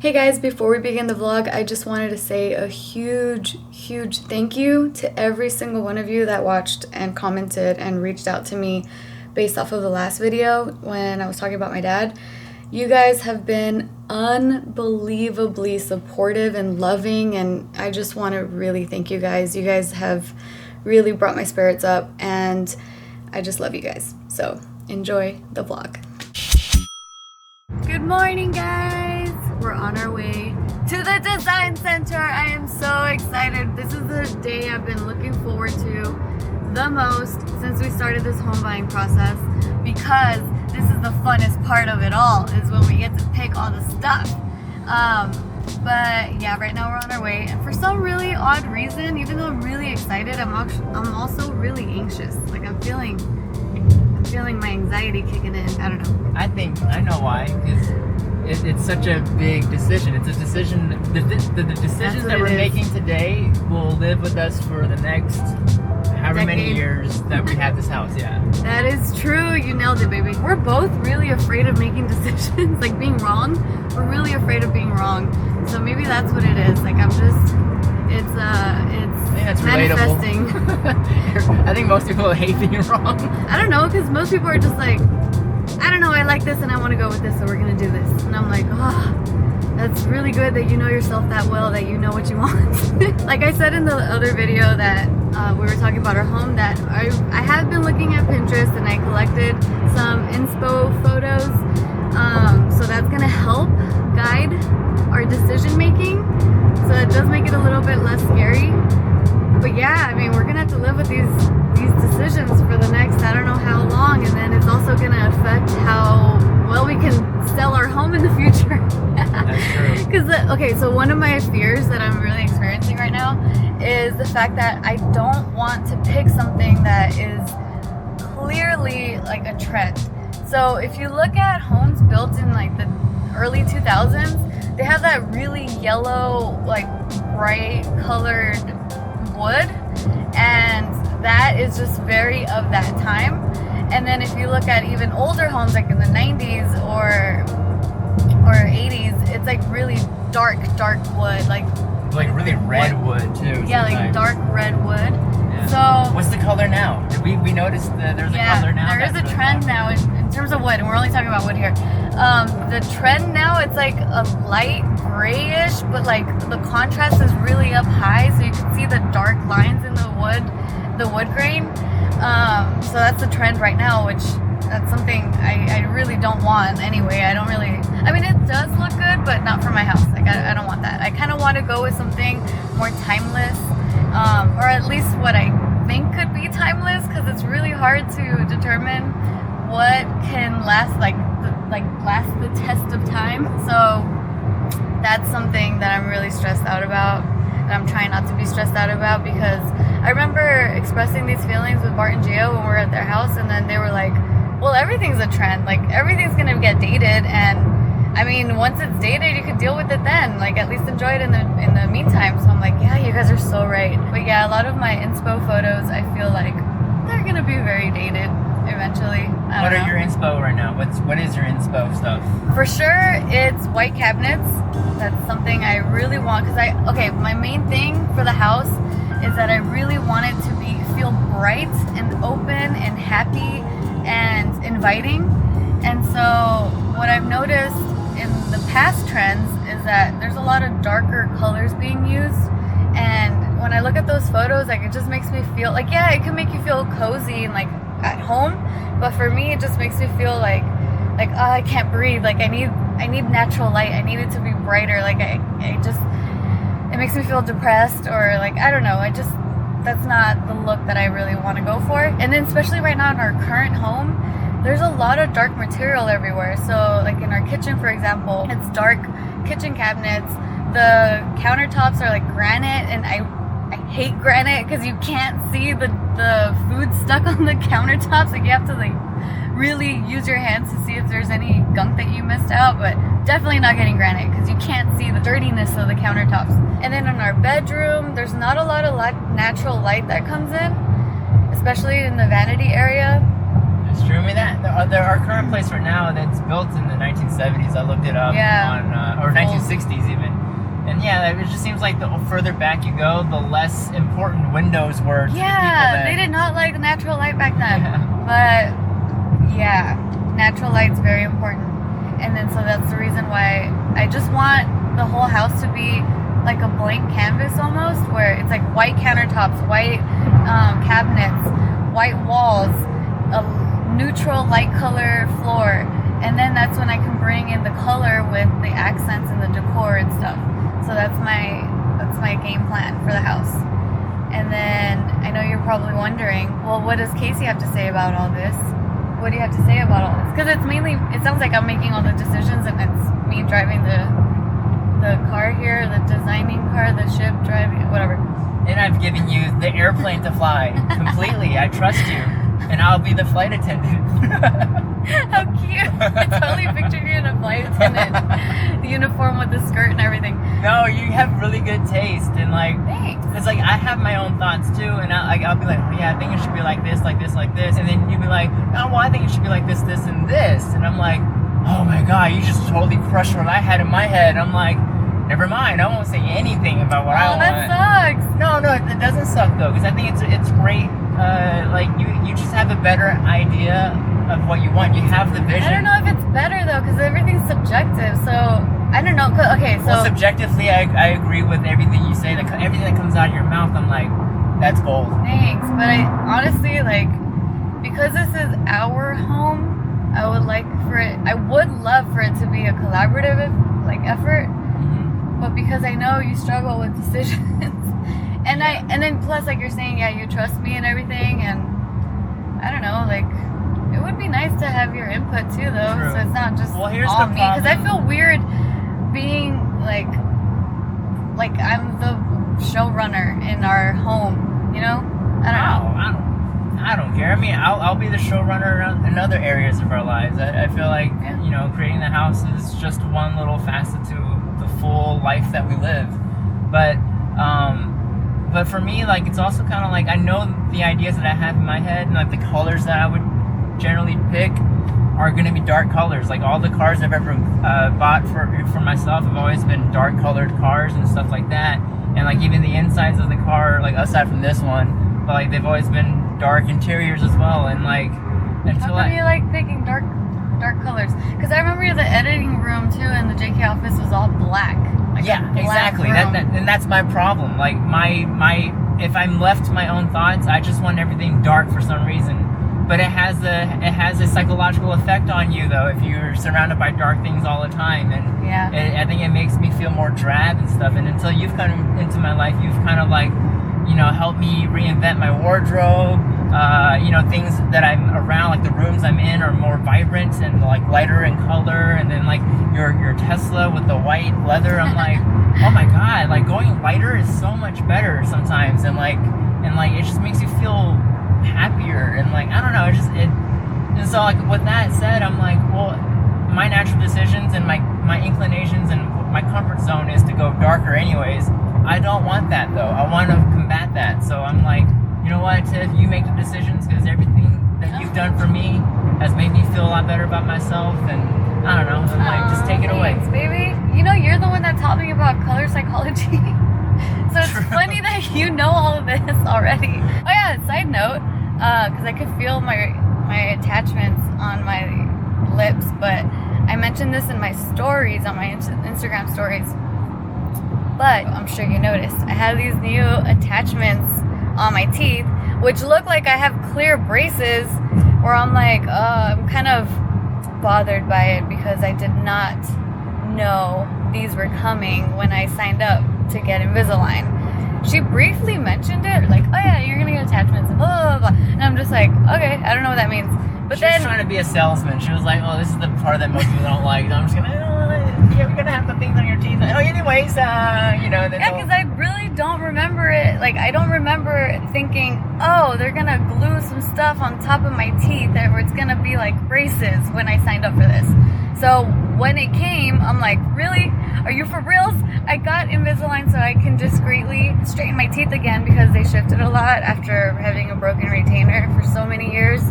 Hey guys, before we begin the vlog, I just wanted to say a huge thank you to every single one of you that watched and commented and reached out to me based off of the last video when I was talking about my dad. You guys have been unbelievably supportive and loving, and I just want to really thank you guys. You guys have really brought my spirits up, and I just love you guys. So enjoy the vlog. Good morning, guys. We're on our way to the design center. I am so excited. This is the day I've been looking forward to the most since we started this home buying process, because this is the funnest part of it all, is when we get to pick all the stuff. But yeah, right now we're on our way, and for some really odd reason, even though I'm really excited, I'm also really anxious. Like I'm feeling my anxiety kicking in. I don't know. I think I know why, because it's such a big decision. It's a decision. The decisions that we're making today will live with us for the next however many years that we have this house. Yeah. That is true. You nailed it, baby. We're both really afraid of making decisions, like being wrong. We're really afraid of being wrong. So maybe that's what it is. Like it's manifesting. I think most people hate being wrong. I don't know, because most people are just like, I don't know, I like this and I want to go with this, so we're gonna do this. And I'm like, oh, that's really good that you know yourself that well, that you know what you want. Like I said in the other video that we were talking about our home, that I have been looking at Pinterest and I collected some inspo photos. So that's gonna help guide our decision making. So it does make it a little bit less scary. But yeah, I mean, we're gonna have to live with these decisions for the next, I don't know how long, and then it's also gonna affect how well we can sell our home in the future. That's true. Because okay, so one of my fears that I'm really experiencing right now is the fact that I don't want to pick something that is clearly like a trend. So if you look at homes built in like the early 2000s, they have that really yellow, like bright colored wood, and that is just very of that time. And then if you look at even older homes, like in the 90s or 80s, it's like really dark wood, like really red wood too. Yeah, sometimes. like dark red wood. Yeah. So what's the color now? We noticed that there's a color now. There is a trend now in terms of wood, and we're only talking about wood here. The trend now, it's like a light grayish, but like the contrast is really up high, so you can see the dark lines in the wood grain. So that's the trend right now, which that's something I really don't want anyway. I mean, it does look good, but not for my house. Like I don't want that. I kind of want to go with something more timeless, or at least what I think could be timeless, because it's really hard to determine what can last last the test of time. So that's something that I'm really stressed out about, and I'm trying not to be stressed out about, because I remember expressing these feelings with Bart and Gio when we were at their house, and then they were like, well, everything's a trend, like everything's gonna get dated, and I mean, once it's dated, you can deal with it then, like at least enjoy it in the meantime. So I'm like, yeah, you guys are so right. But yeah, a lot of my inspo photos, I feel like they're gonna be very dated eventually. What are your inspo right now? What is your inspo stuff? For sure, it's white cabinets. That's something I really want, because my main thing for the house is that I really want it to feel bright and open and happy and inviting. And so what I've noticed in the past trends is that there's a lot of darker colors being used, and when I look at those photos, like it just makes me feel like, yeah, it can make you feel cozy and like at home, but for me it just makes me feel like oh, I can't breathe. Like I need natural light. I need it to be brighter. Like it makes me feel depressed, or like I don't know. That's not the look that I really want to go for. And then especially right now in our current home, there's a lot of dark material everywhere. So like in our kitchen, for example, it's dark kitchen cabinets. The countertops are like granite, and I hate granite because you can't see the food stuck on the countertops. Like you have to like really use your hands to see if there's any gunk that you missed out, but definitely not getting granite because you can't see the dirtiness of the countertops. And then in our bedroom, there's not a lot of natural light that comes in, especially in the vanity area. It's true. I mean, our current place right now that's built in the 1970s. I looked it up on or 1960s even. And yeah, it just seems like the further back you go, the less important windows were to the people they did not like natural light back then. But yeah, natural light's very important. And then so that's the reason why I just want the whole house to be like a blank canvas almost, where it's like white countertops, white cabinets, white walls, a neutral light color floor. And then that's when I can bring in the color with the accents and the decor and stuff. So that's my game plan for the house. And then I know you're probably wondering, well, what does Casey have to say about all this? What do you have to say about all this? Because it sounds like I'm making all the decisions and it's me driving the car here, the designing car, the ship driving, whatever. And I've given you the airplane to fly completely. I trust you. And I'll be the flight attendant. How cute. I totally picture you in a flight attendant uniform with the skirt and everything. No, you have really good taste. And like, thanks. It's like I have my own thoughts too. And I'll be like, yeah, I think it should be like this, like this, like this. And then you'll be like, oh, well, I think it should be like this, this, and this. And I'm like, oh my God, you just totally crushed what I had in my head. I'm like, never mind. I won't say anything about what I want. Oh, that sucks. No, it doesn't suck though, because I think it's great. Like you just have a better idea of what you want. You have the vision. I don't know if it's better though, because everything's subjective. So I don't know. Okay, so well, subjectively, I agree with everything you say. Like everything that comes out of your mouth, I'm like, that's gold. Thanks, but I honestly like, because this is our home. I would love for it to be a collaborative like effort. But because I know you struggle with decisions, and then plus like you're saying, yeah, you trust me and everything, and I don't know, like it would be nice to have your input too, though. True. So it's not just well, here's all the me, because I problem. feel weird being like I'm the showrunner in our home, you know? I don't care. I mean, I'll be the showrunner in other areas of our lives. I feel like you know, creating the house is just one little facet to the full life that we live. But for me, like it's also kind of like I know the ideas that I have in my head, and like the colors that I would generally pick are going to be dark colors. Like all the cars I've ever bought for myself have always been dark colored cars and stuff like that. And like even the insides of the car, like aside from this one, but like they've always been dark interiors as well. And like until How come you like picking dark colors? Because I remember the editing room too, and the JK office was all black. Like yeah, black exactly. And that's my problem. Like my if I'm left to my own thoughts, I just want everything dark for some reason. But it has a psychological effect on you though if you're surrounded by dark things all the time. And I think it makes me feel more drab and stuff. And until you've come into my life, you've kind of like, you know, helped me reinvent my wardrobe. You know, things that I'm around, like the rooms I'm in are more vibrant and like lighter in color. And then like your Tesla with the white leather, I'm like, oh my God, like going lighter is so much better sometimes. And like it just makes you feel happier. And like, I don't know, and so like with that said, I'm like, well, my natural decisions and my inclinations and my comfort zone is to go darker anyways. I don't want that though. I want to combat that. So I'm like, you know what, Tiff, you make the decisions, because everything that you've done for me has made me feel a lot better about myself. And I don't know, I'm like, just take it away. Thanks, baby. You know, you're the one that taught me about color psychology. So it's funny that you know all of this already. Oh yeah, side note, because I could feel my attachments on my lips, but I mentioned this in my stories, on my Instagram stories. But I'm sure you noticed, I have these new attachments on my teeth, which look like I have clear braces, where I'm like, I'm kind of bothered by it because I did not know these were coming when I signed up to get Invisalign. She briefly mentioned it, like, oh yeah, you're gonna get attachments and blah, blah, blah. And I'm just like, okay, I don't know what that means. But she was trying to be a salesman. She was like, oh, this is the part that most people don't like. And I'm just gonna, yeah, we're gonna have the things on your teeth. Oh, anyways, you know. Yeah, because I really don't remember it. Like, I don't remember thinking, oh, they're gonna glue some stuff on top of my teeth, or it's gonna be like braces when I signed up for this. So when it came, I'm like, really? Are you for reals? I got Invisalign so I can discreetly straighten my teeth again, because they shifted a lot after having a broken retainer for so many years.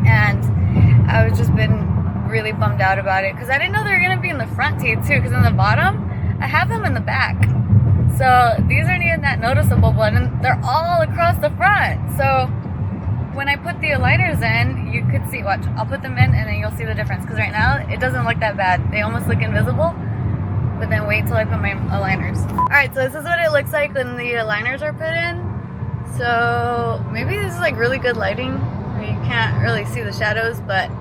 and I was just been really bummed out about it because I didn't know they were gonna be in the front teeth too. Because in the bottom, I have them in the back, so these aren't even that noticeable, but they're all across the front. So when I put the aligners in, you could see. Watch, I'll put them in, and then you'll see the difference. Because right now, it doesn't look that bad. They almost look invisible. But then wait till I put my aligners. All right, so this is what it looks like when the aligners are put in. So maybe this is like really good lighting. You can't really see the shadows, but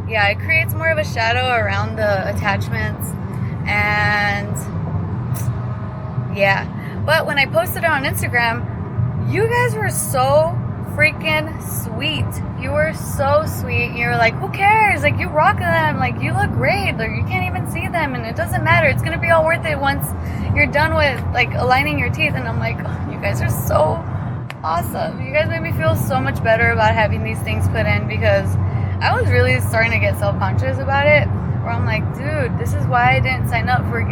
yeah, it creates more of a shadow around the attachments. And yeah, but when I posted it on Instagram, you guys were so freaking sweet. You were so sweet. You were like, who cares? Like, you rock them. Like, you look great. Like, you can't even see them, and it doesn't matter. It's gonna be all worth it once you're done with like aligning your teeth. And I'm like, oh, you guys are so awesome. You guys made me feel so much better about having these things put in, because I was really starting to get self-conscious about it, where I'm like, dude, this is why I didn't sign up for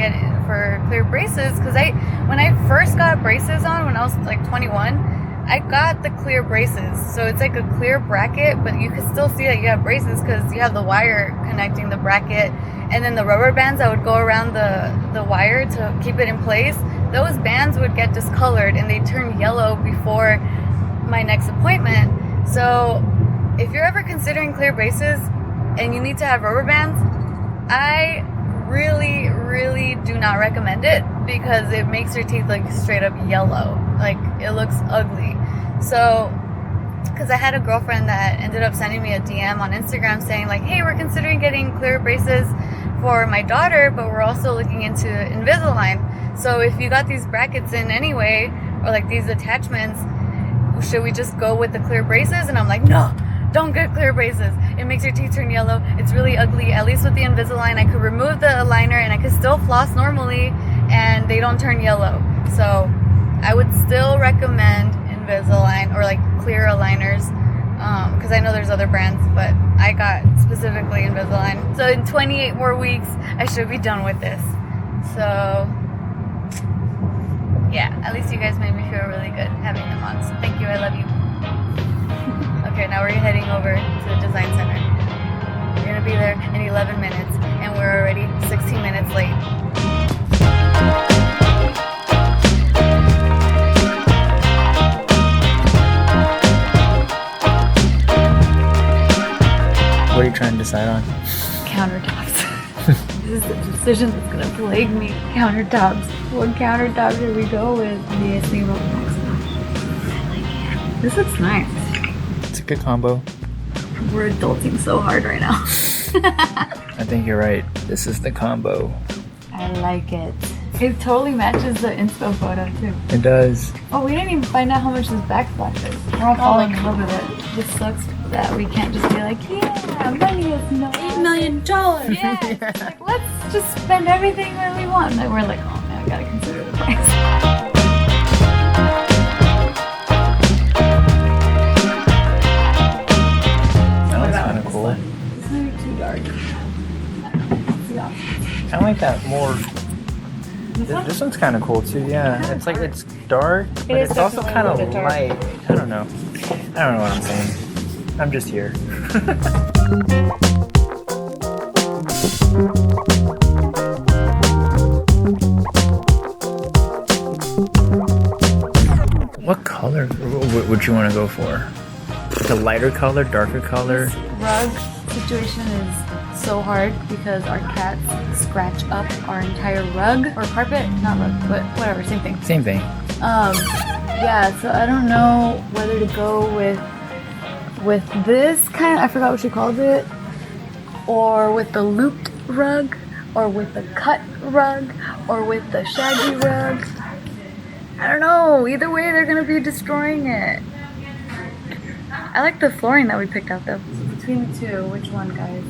clear braces. Because when I first got braces on when I was like 21, I got the clear braces. So it's like a clear bracket, but you can still see that you have braces because you have the wire connecting the bracket, and then the rubber bands that would go around the wire to keep it in place, those bands would get discolored and they turn yellow before my next appointment. So if you're ever considering clear braces and you need to have rubber bands, I really, really do not recommend it, because it makes your teeth look straight up yellow. Like, it looks ugly. So, because I had a girlfriend that ended up sending me a DM on Instagram saying like, hey, we're considering getting clear braces for my daughter, but we're also looking into Invisalign. So if you got these brackets in anyway, or like these attachments, should we just go with the clear braces? And I'm like, no, don't get clear braces. It makes your teeth turn yellow. It's really ugly. At least with the Invisalign, I could remove the aligner and I could still floss normally, and they don't turn yellow. So I would still recommend Invisalign or like clear aligners, because I know there's other brands, but I got specifically Invisalign. So in 28 more weeks, I should be done with this. So yeah, at least you guys made me feel really good having them on. So thank you. I love you. Okay, now we're heading over to the design center. We're gonna be there in 11 minutes, and we're already 16 minutes late. What are you trying to decide on? Countertops. This is the decision that's gonna plague me. Countertops. What countertop should we go with? The Estima Maxima. I like it. This looks nice. It's a good combo. We're adulting so hard right now. I think you're right. This is the combo. I like it. It totally matches the inspo photo too. It does. Oh, we didn't even find out how much this backsplash is. We're all falling in love with it. This sucks that we can't just be like, yeah, money is no $8 million. Yeah, it's like, let's just spend everything that we want. And we're like, oh man, I gotta consider the price. That was kind of cool. It's maybe too dark. I like that more. This one's kind of cool too. Yeah, it's like it's dark, but it's also kind of light. I don't know what I'm saying. I'm just here. What color would you want to go for? The lighter color, darker color? This rug situation is so hard because our cats scratch up our entire rug or carpet. Not rug, but whatever, same thing. Same thing. Yeah, so I don't know whether to go with this kind, I forgot what she called it, or with the looped rug, or with the cut rug, or with the shaggy rug. I don't know. Either way, they're gonna be destroying it. I like the flooring that we picked out though. Between the two, which one, guys?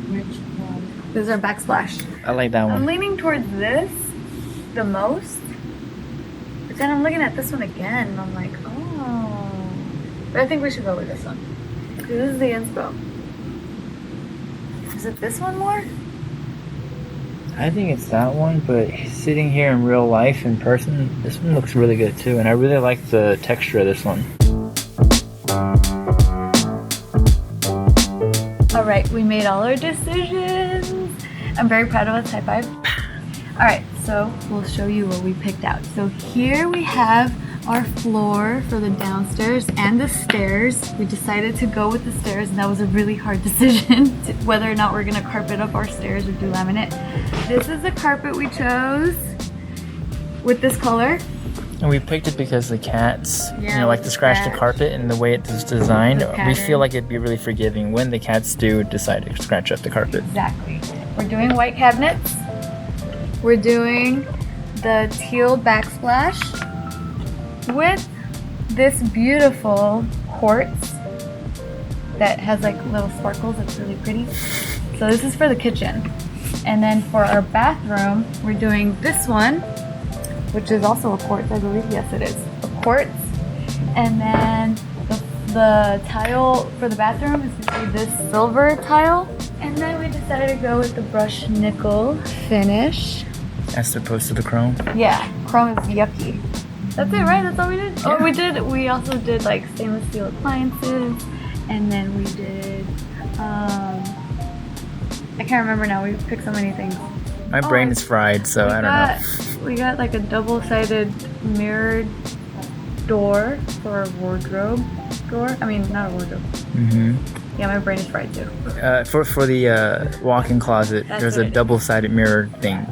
Which one? This is our backsplash. I like that I'm one. leaning towards this the most, but then I'm looking at this one again and I'm like, oh. But I think we should go with this one. This is the inspo. Is it this one more? I think it's that one, but sitting here in real life, in person, this one looks really good too, and I really like the texture of this one. right, we made all our decisions. I'm very proud of us. High five. All right, so we'll show you what we picked out. So here we have our floor for the downstairs and the stairs. We decided to go with the stairs, and that was a really hard decision whether or not we're gonna carpet up our stairs or do laminate. This is the carpet we chose with this color. And we picked it because the cats, Yeah, like to scratch the scratch. carpet and the way it is designed. The We pattern. feel like it'd be really forgiving when the cats do decide to scratch up the carpet. Exactly. We're doing white cabinets. We're doing the teal backsplash with this beautiful quartz that has like little sparkles. It's really pretty. So this is for the kitchen. And then for our bathroom, we're doing this one, which is also a quartz, I believe. Yes, it is a quartz. And then the tile for the bathroom is going to be this silver tile. And then we decided to go with the brushed nickel finish. As opposed to the chrome. Yeah, chrome is yucky. That's it, right? That's all we did? Yeah. We also did like stainless steel appliances. And then we did, I can't remember now. We picked so many things. My brain is fried, so I don't know. We got like a double-sided mirrored door for a wardrobe door. I mean, not a wardrobe. Mm-hmm. Yeah, my brain is fried too. For the walk-in closet, That's there's what a it is. double-sided mirror thing,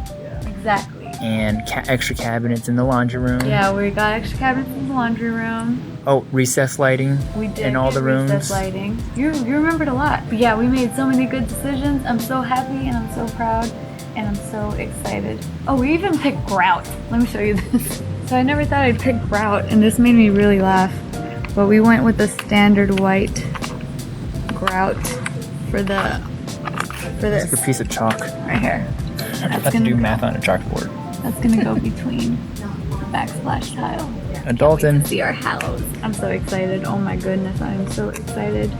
Exactly. and extra cabinets in the laundry room. Yeah, we got extra cabinets in the laundry room. Oh, recess lighting. We did in all get the rooms. recess lighting. You remembered a lot. But yeah, we made so many good decisions. I'm so happy and I'm so proud and I'm so excited. Oh, we even picked grout. Let me show you this. So I never thought I'd pick grout, and this made me really laugh. But we went with the standard white grout for this It's like a piece of chalk. right here. I have to do math on a chalkboard. That's gonna go between the backsplash tile. Dalton. See our house. I'm so excited. Oh my goodness, I'm so excited.